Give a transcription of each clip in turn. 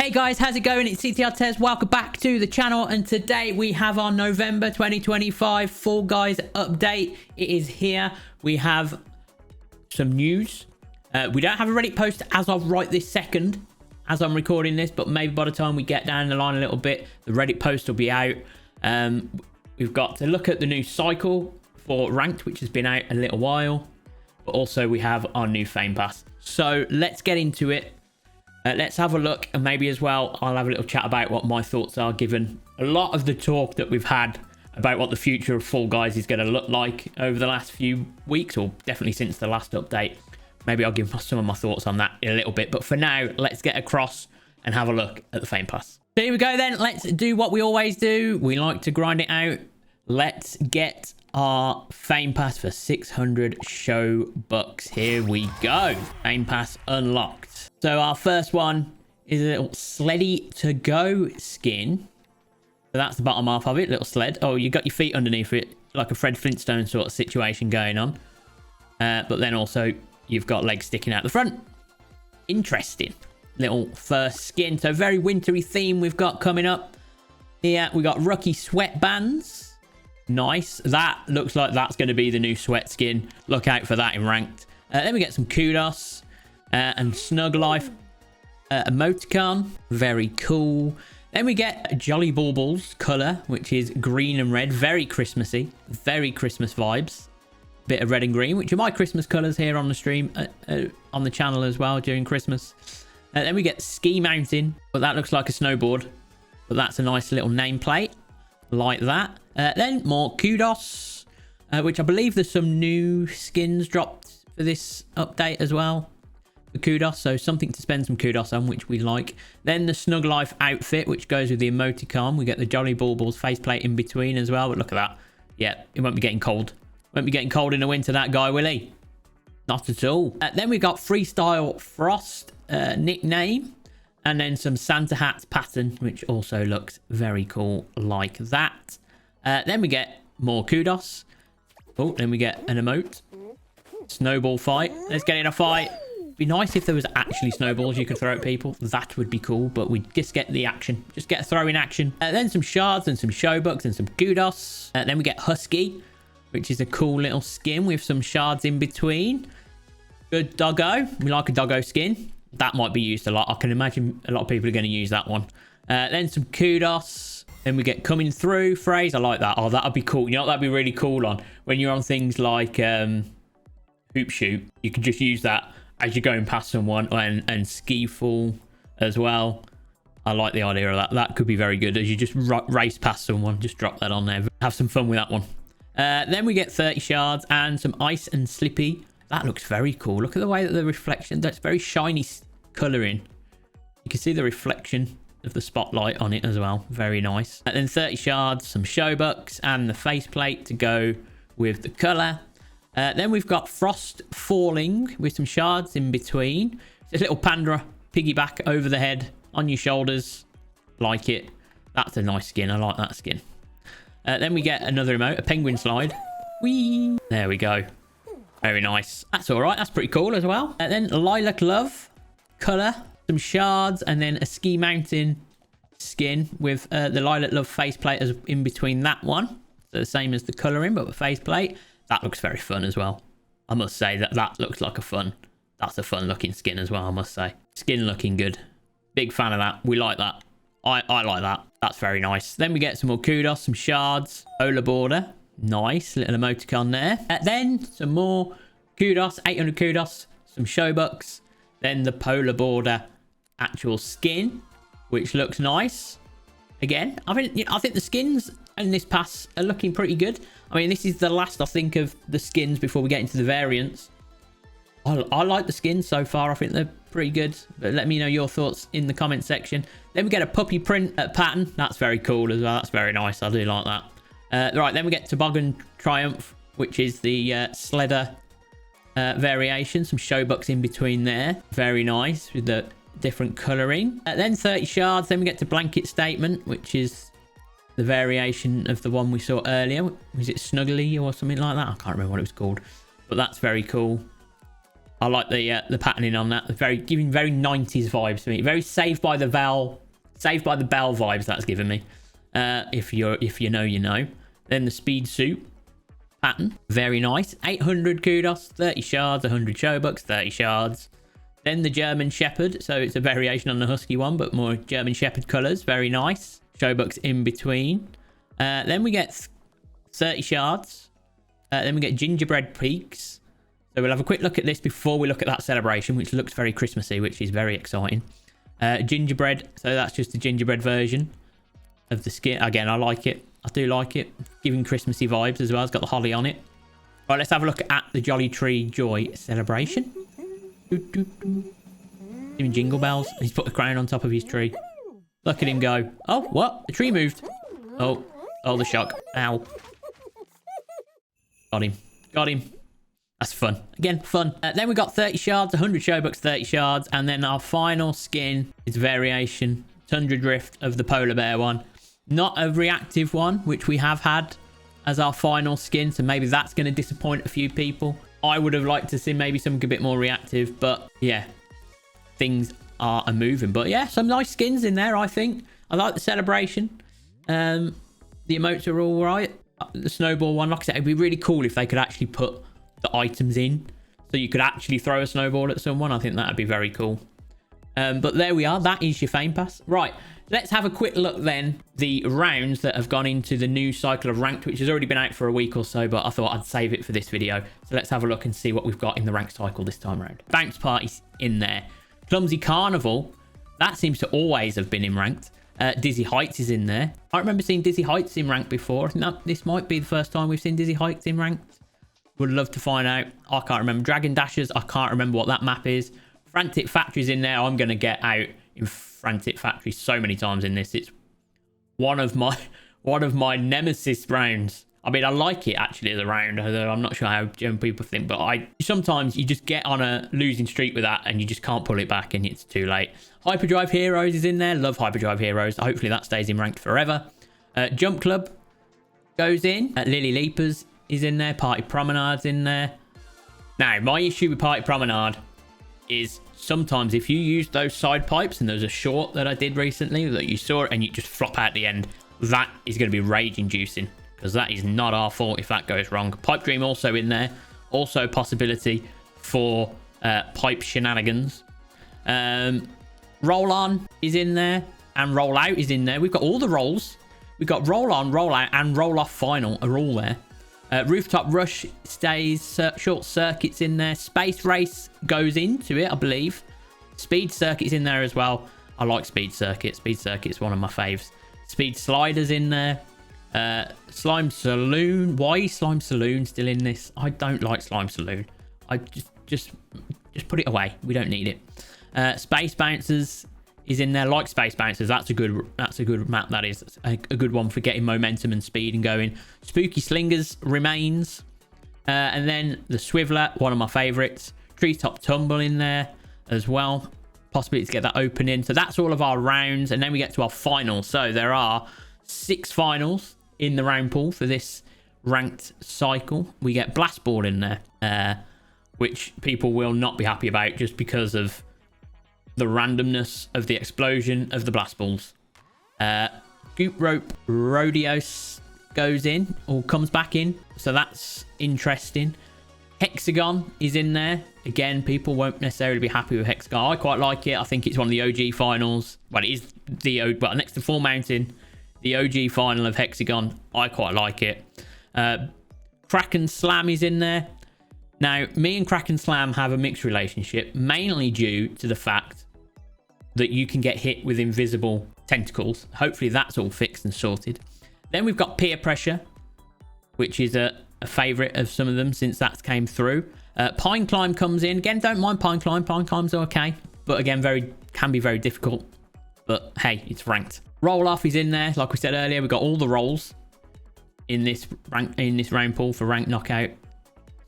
Hey guys, how's it going? It's ctrtez. Welcome back to the channel, and today we have our November 2025 Fall Guys update. It is here. We have some news. We don't have a Reddit post as of right this second, as I'm recording this, but maybe by the time we get down the line a little bit, the Reddit post will be out. We've got to look at the new cycle for ranked, which has been out a little while, but also we have our new Fame Pass. So let's get into it. Let's have a look, and maybe as well I'll have a little chat about what my thoughts are, given a lot of the talk that we've had about what the future of Fall Guys is going to look like over the last few weeks, or definitely since the last update. Maybe I'll give some of my thoughts on that in a little bit, but for now, let's get across and have a look at the Fame Pass. So here we go then. Let's do what we always do. We like to grind it out. Let's get our Fame Pass for 600 show bucks. Here we go. Fame Pass unlocked. So our first one is a little sleddy to go skin. So that's the bottom half of it, little sled. Oh, you got your feet underneath it, like a Fred Flintstone sort of situation going on. But then also you've got legs sticking out the front. Interesting. Little first skin. So very wintry theme we've got coming up. Here we got Rookie Sweatbands. Nice. That looks like that's going to be the new sweat skin. Look out for that in ranked. Then we get some kudos and Snug Life emoticon. Very cool. Then we get Jolly Baubles color, which is green and red. Very Christmassy. Very Christmas vibes. Bit of red and green, which are my Christmas colors here on the stream, on the channel as well during Christmas. Then we get Ski Mountain, but that looks like a snowboard. But that's a nice little nameplate. Like that. Then more kudos, which I believe there's some new skins dropped for this update as well. The kudos, so something to spend some kudos on, which we like. Then the Snug Life outfit, which goes with the emoticon. We get the Jolly Baubles faceplate in between as well. But look at that. Yeah, it won't be getting cold. Won't be getting cold in the winter, that guy, will he? Not at all. Then we got Freestyle Frost nickname. And then some Santa hats pattern, which also looks very cool like that. Then we get more kudos. Oh, then we get an emote. Snowball fight. Let's get in a fight. Be nice if there was actually snowballs you could throw at people. That would be cool, but we just get the action. Just get a throw in action. Then some shards and some showbucks and some kudos. Then we get Husky, which is a cool little skin with some shards in between. Good doggo. We like a doggo skin. That might be used a lot. I can imagine a lot of people are going to use that one. Then some kudos. Then we get coming through phrase. I like that. Oh, that'd be cool. You know what that'd be really cool on? When you're on things like hoop shoot, you can just use that as you're going past someone, and ski fall as well. I like the idea of that. That could be very good. As you just race past someone, just drop that on there. Have some fun with that one. Then we get 30 shards and some ice and slippy. That looks very cool. Look at the way that the reflection, that's very shiny colouring. You can see the reflection of the spotlight on it as well. Very nice. And then 30 shards, some showbucks, and the faceplate to go with the colour. Then we've got Frost Falling with some shards in between. It's a little panda piggyback over the head, on your shoulders. Like it. That's a nice skin. I like that skin. Then we get another emote, a penguin slide. Whee! There we go. Very nice. That's all right. That's pretty cool as well. Then Lilac Love color, some shards, and then a Ski Mountain skin with the Lilac Love faceplate as in between that one. So the same as the coloring, but with faceplate. That looks very fun as well. I must say that looks like that's a fun looking skin as well, I must say. Skin looking good. Big fan of that. We like that. I like that. That's very nice. Then we get some more kudos, some shards, polar border. Nice little emoticon there. Then some more kudos, 800 kudos, some showbucks. Then the polar border actual skin, which looks nice. Again, I think the skins in this pass are looking pretty good. I mean, this is the last, I think, of the skins before we get into the variants. I like the skins so far. I think they're pretty good. But let me know your thoughts in the comment section. Then we get a puppy print pattern. That's very cool as well. That's very nice. I do like that. Right, then we get Toboggan Triumph, which is the sledder variation. Some showbucks in between there. Very nice with the different colouring. Then 30 shards. Then we get to Blanket Statement, which is the variation of the one we saw earlier. Was it Snuggly or something like that? I can't remember what it was called. But that's very cool. I like the patterning on that. Giving very 90s vibes to me. Very Saved by the Bell vibes that's giving me. If you know, you know. Then the speed suit pattern, very nice. 800 kudos, 30 shards, 100 showbucks, 30 shards. Then the German Shepherd, so it's a variation on the Husky one, but more German Shepherd colours, very nice. Showbucks in between. Then we get 30 shards. Then we get gingerbread peaks. So we'll have a quick look at this before we look at that celebration, which looks very Christmassy, which is very exciting. Gingerbread, so that's just the gingerbread version of the skin. Again, I like it. I do like it. Giving Christmassy vibes as well. It's got the holly on it. Right, let's have a look at the Jolly Tree Joy celebration. Doing jingle bells. He's put the crown on top of his tree. Look at him go. Oh, what? The tree moved. Oh, the shock. Ow. Got him. Got him. That's fun. Again, fun. Then we got 30 shards, 100 showbucks, 30 shards. And then our final skin is variation. Tundra Drift of the polar bear one. Not a reactive one, which we have had as our final skin. So maybe that's going to disappoint a few people. I would have liked to see maybe something a bit more reactive. But yeah, things are moving. But yeah, some nice skins in there, I think. I like the celebration. The emotes are all right. The snowball one, like I said, it'd be really cool if they could actually put the items in. So you could actually throw a snowball at someone. I think that would be very cool. But there we are. That is your Fame Pass. Right. Let's have a quick look then. The rounds that have gone into the new cycle of ranked, which has already been out for a week or so, but I thought I'd save it for this video. So let's have a look and see what we've got in the ranked cycle this time around. Bounce Party's in there. Clumsy Carnival. That seems to always have been in ranked. Dizzy Heights is in there. I remember seeing Dizzy Heights in ranked before. I think this might be the first time we've seen Dizzy Heights in ranked. Would love to find out. I can't remember. Dragon Dashers. I can't remember what that map is. Frantic Factory's in there. I'm going to get out in Frantic Factory so many times in this. It's one of my nemesis rounds. I mean, I like it actually as a round, although I'm not sure how German people think, but sometimes you just get on a losing streak with that and you just can't pull it back and it's too late. Hyperdrive Heroes is in there. Love Hyperdrive Heroes. Hopefully that stays in ranked forever. Jump Club goes in. Lily Leapers is in there. Party Promenade's in there. Now, my issue with Party Promenade is sometimes if you use those side pipes, and there's a short that I did recently that you saw it and you just flop out the end, that is going to be rage inducing, because that is not our fault if that goes wrong. Pipe Dream also in there. Also a possibility for pipe shenanigans. Roll On is in there, and Roll Out is in there. We've got all the rolls. We've got Roll On, Roll Out, and Roll Off Final are all there. Rooftop Rush stays. Short Circuit's in there. Space Race goes into it, I believe. Speed Circuit's in there as well. I like Speed Circuit. Speed Circuit's one of my faves. Speed Slider's in there. Slime Saloon. Why is Slime Saloon still in this? I don't like Slime Saloon. I just put it away. We don't need it. Space Bouncers is in there. Like Space Bouncers, that's a good map. That is a good one for getting momentum and speed and going. Spooky Slingers remains, and then the Swiveler, one of my favorites. Treetop Tumble in there as well. Possibility to get that open in. So that's all of our rounds, and then we get to our finals. So there are 6 finals in the round pool for this ranked cycle. We get Blast Ball in there, which people will not be happy about just because of the randomness of the explosion of the blast balls. Goop Rope Rodeo goes in, or comes back in, so that's interesting. Hexagon is in there. Again, people won't necessarily be happy with Hexagon. I quite like it. I think it's one of the OG finals. Well, it is well, next to Full Mountain, the OG final of Hexagon. I quite like it. Kraken Slam is in there. Now, me and Kraken Slam have a mixed relationship, mainly due to the fact that you can get hit with invisible tentacles. Hopefully that's all fixed and sorted. Then we've got Peer Pressure, which is a favourite of some of them since that came through. Pine Climb comes in. Again, don't mind Pine Climb. Pine Climb's okay. But again, can be very difficult. But hey, it's ranked. Roll Off is in there. Like we said earlier, we've got all the rolls in this round pool for ranked knockout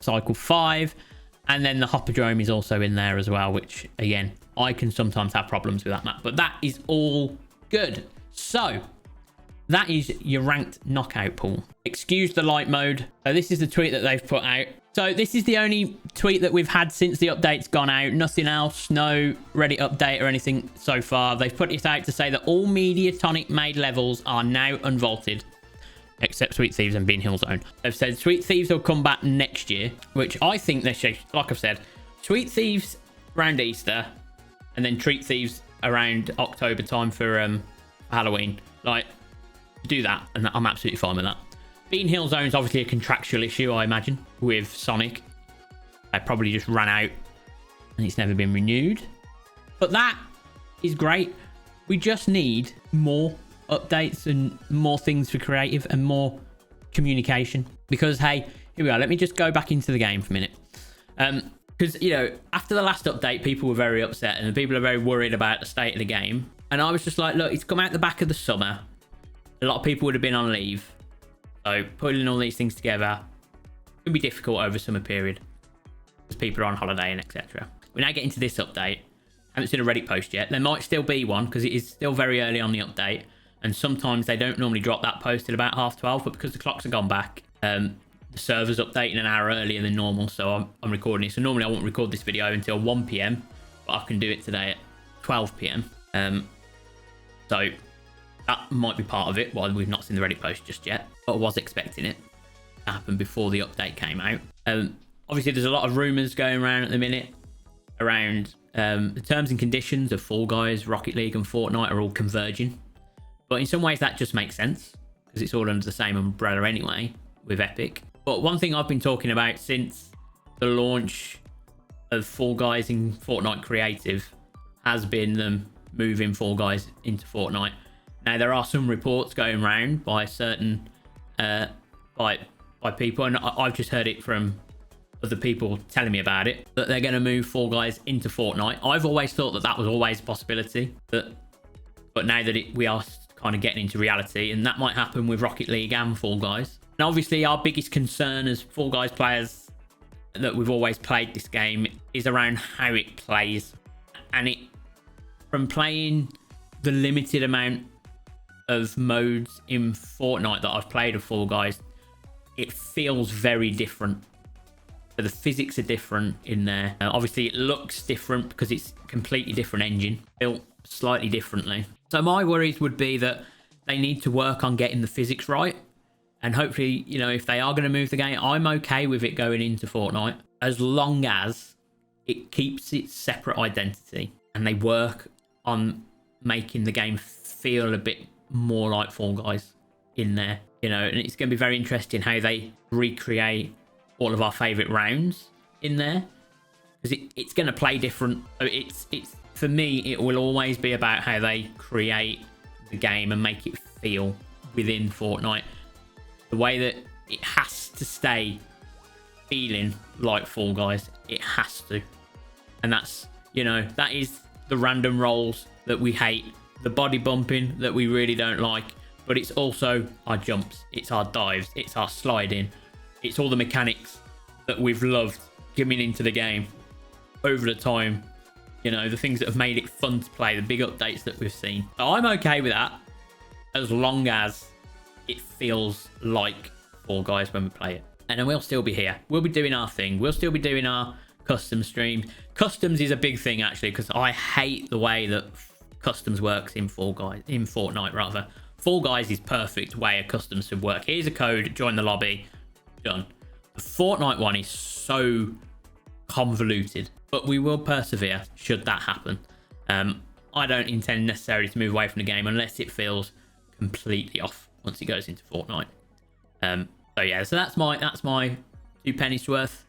cycle 5. And then the Hopperdrome is also in there as well, which again, I can sometimes have problems with that map, but that is all good. So that is your ranked knockout pool. Excuse the light mode. So this is the tweet that they've put out. So this is the only tweet that we've had since the update's gone out. Nothing else, no Reddit update or anything so far. They've put it out to say that all Mediatonic made levels are now unvaulted, except Sweet Thieves and Bean Hill Zone. They've said Sweet Thieves will come back next year, which I think they should, like I've said, Sweet Thieves around Easter, and then Treat Thieves around October time for Halloween. Like, do that, and I'm absolutely fine with that. Bean Hill Zone is obviously a contractual issue, I imagine, with Sonic. They probably just ran out and it's never been renewed. But that is great. We just need more updates and more things for creative and more communication. Because, hey, here we are. Let me just go back into the game for a minute. Because, you know, after the last update, people were very upset and people are very worried about the state of the game. And I was just like, look, it's come out the back of the summer. A lot of people would have been on leave. So putting all these things together could be difficult over summer period because people are on holiday and etc. We're now getting to this update. I haven't seen a Reddit post yet. There might still be one because it is still very early on the update. And sometimes they don't normally drop that post till about 12:30, but because the clocks have gone back, the server's updating an hour earlier than normal. So I'm recording it. So normally I won't record this video until 1 PM, but I can do it today at 12 PM. So that might be part of it, while we've not seen the Reddit post just yet. But I was expecting it to happen before the update came out. Obviously, there's a lot of rumours going around at the minute around the terms and conditions of Fall Guys, Rocket League and Fortnite are all converging. But in some ways, that just makes sense because it's all under the same umbrella anyway with Epic. But one thing I've been talking about since the launch of Fall Guys in Fortnite Creative has been them moving Fall Guys into Fortnite. Now, there are some reports going around by certain by people, and I've just heard it from other people telling me about it, that they're going to move Fall Guys into Fortnite. I've always thought that that was always a possibility, but now that we are kind of getting into reality, and that might happen with Rocket League and Fall Guys. And obviously, our biggest concern as Fall Guys players that we've always played this game is around how it plays, and from playing the limited amount of modes in Fortnite that I've played of Fall Guys, it feels very different. So the physics are different in there. Obviously, it looks different because it's a completely different engine, built slightly differently. So my worries would be that they need to work on getting the physics right. And hopefully, you know, if they are going to move the game, I'm okay with it going into Fortnite as long as it keeps its separate identity and they work on making the game feel a bit more like Fall Guys in there, you know. And it's going to be very interesting how they recreate all of our favorite rounds in there, because it's going to play different. So it's for me, it will always be about how they create the game and make it feel within Fortnite, the way that it has to stay feeling like Fall Guys. It has to. And that's, you know, that is the random rolls that we hate, the body bumping that we really don't like, but it's also our jumps, it's our dives, it's our sliding, it's all the mechanics that we've loved coming into the game over the time, you know, the things that have made it fun to play, the big updates that we've seen. So I'm okay with that as long as it feels like Fall Guys when we play it. And then we'll still be here, we'll be doing our thing, we'll still be doing our custom streams. Customs is a big thing actually, because I hate the way that customs works in Fall Guys, in Fortnite rather. Fall Guys is perfect way a customs should work. Here's a code, join the lobby, done. The Fortnite one is so convoluted, but we will persevere should that happen. I don't intend necessarily to move away from the game unless it feels completely off once it goes into Fortnite. So yeah, so that's my 2 pennies worth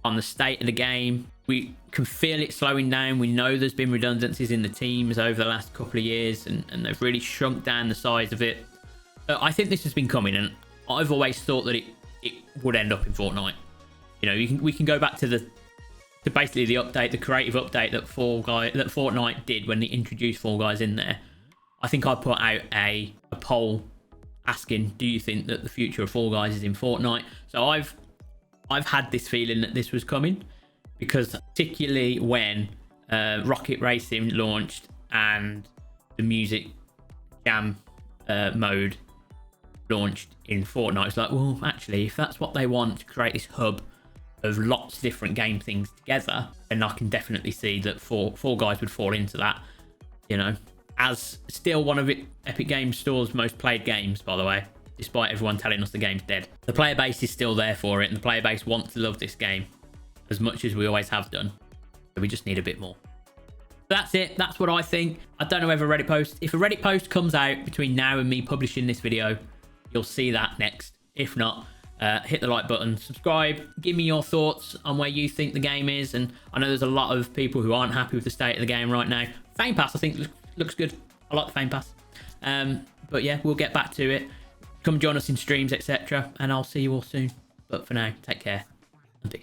on the state of the game. We can feel it slowing down. We know there's been redundancies in the teams over the last couple of years, and they've really shrunk down the size of it. I think this has been coming, and I've always thought that it would end up in Fortnite. You know, we can go back to basically the update, the creative update that Fortnite did when they introduced Fall Guys in there. I think I put out a poll asking, do you think that the future of Fall Guys is in Fortnite? So I've had this feeling that this was coming, because particularly when Rocket Racing launched and the music jam mode launched in Fortnite, it's like, well, actually, if that's what they want to create this hub of lots of different game things together, then I can definitely see that Fall Guys would fall into that, you know, as still one of Epic Games Store's most played games, by the way, despite everyone telling us the game's dead. The player base is still there for it, and the player base wants to love this game as much as we always have done. So we just need a bit more. That's it. That's what I think. I don't know whether Reddit post. If a Reddit post comes out between now and me publishing this video, you'll see that next. If not, hit the like button, subscribe, give me your thoughts on where you think the game is. And I know there's a lot of people who aren't happy with the state of the game right now. Fame Pass, I think, looks good. I like the Fame Pass. But yeah, we'll get back to it. Come join us in streams, etc. And I'll see you all soon. But for now, take care and peace.